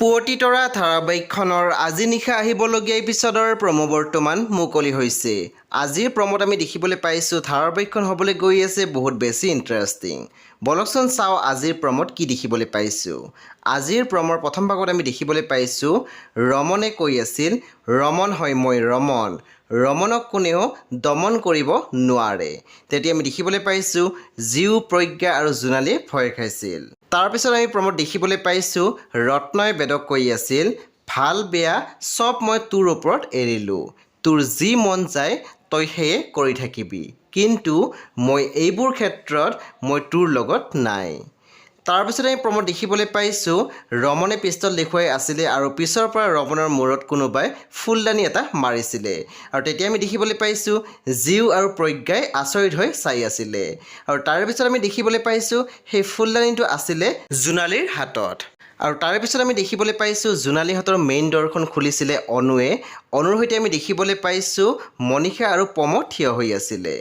পুৱতি তৰা ধাৰাবাহিকখনৰ আজি নিশা আহিবলগীয়া এপিছডৰ প্ৰমো বৰ্তমান মুকলি হৈছে। আজিৰ প্ৰমোত আমি দেখিবলৈ পাইছোঁ ধাৰাবাহিকখন হ'বলৈ গৈ আছে বহুত বেছি ইণ্টাৰেষ্টিং। বলকচোন চাওঁ আজিৰ প্ৰমোত কি দেখিবলৈ পাইছোঁ। আজিৰ প্ৰমৰ প্ৰথম ভাগত আমি দেখিবলৈ পাইছোঁ ৰমনে কৈ আছিল, ৰমন হয় মই ৰমন, ৰমনক কোনেও দমন কৰিব নোৱাৰে। তেতিয়া আমি দেখিবলৈ পাইছোঁ জিউ, প্ৰজ্ঞা আৰু জোনালীয়ে ভয় খাইছিল। তাৰপিছত আমি প্ৰমোত দেখিবলৈ পাইছোঁ ৰত্নই বেদক কৈ আছিল, ভাল বেয়া চব মই তোৰ ওপৰত এৰিলোঁ, তোৰ যি মন যায় তই সেয়ে কৰি থাকিবি, কিন্তু মই এইবোৰ ক্ষেত্ৰত মই তোৰ লগত নাই। তাৰপিছত আমি প্ৰমোত দেখিবলৈ পাইছোঁ ৰমনে পিষ্টল দেখুৱাই আছিলে আৰু পিছৰ পৰা ৰমনৰ মূৰত কোনোবাই ফুলদানি এটা মাৰিছিলে আৰু তেতিয়া আমি দেখিবলৈ পাইছোঁ জিউ আৰু প্ৰজ্ঞাই আচৰিত হৈ চাই আছিলে আৰু তাৰপিছত আমি দেখিবলৈ পাইছোঁ সেই ফুলদানিটো আছিলে জোনালীৰ হাতত। আৰু তাৰে পিছত আমি দেখিবলৈ পাইছোঁ জোনালীহঁতৰ মেইন দৰখন খুলিছিলে অনুৱে। অনুৰ সৈতে আমি দেখিবলৈ পাইছোঁ মনিষা আৰু পমো থিয় হৈ আছিলে।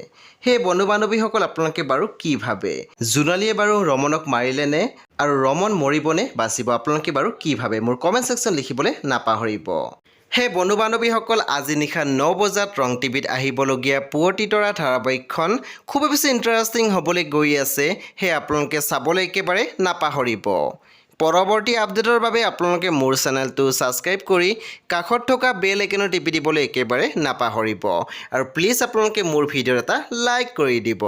সেই বন্ধু বান্ধৱীসকল আপোনালোকে বাৰু কি ভাবে? জোনালীয়ে বাৰু ৰমনক মাৰিলেনে আৰু ৰমন মৰিবনে বাচিব? আপোনালোকে বাৰু কি ভাবে? মোৰ কমেণ্ট ছেকশ্যন লিখিবলৈ নাপাহৰিব। সেই বন্ধু বান্ধৱীসকল আজি নিশা 9 বজাত ৰং টিভিত আহিবলগীয়া পুৱতি তৰা ধাৰাবাহিকখন খুবেই বেছি ইণ্টাৰেষ্টিং হ'বলৈ গৈ আছে। সেয়ে আপোনালোকে চাবলৈ একেবাৰে নাপাহৰিব। পৰৱৰ্তী আপডেটৰ বাবে আপোনালোকে মোৰ চেনেলটো ছাবস্ক্ৰাইব কৰি কাষত থকা বেল আইকনত টিপি দিবলৈ একেবাৰে নাপাহৰিব আৰু প্লিজ আপোনালোকে মোৰ ভিডিঅ'ত এটা লাইক কৰি দিব।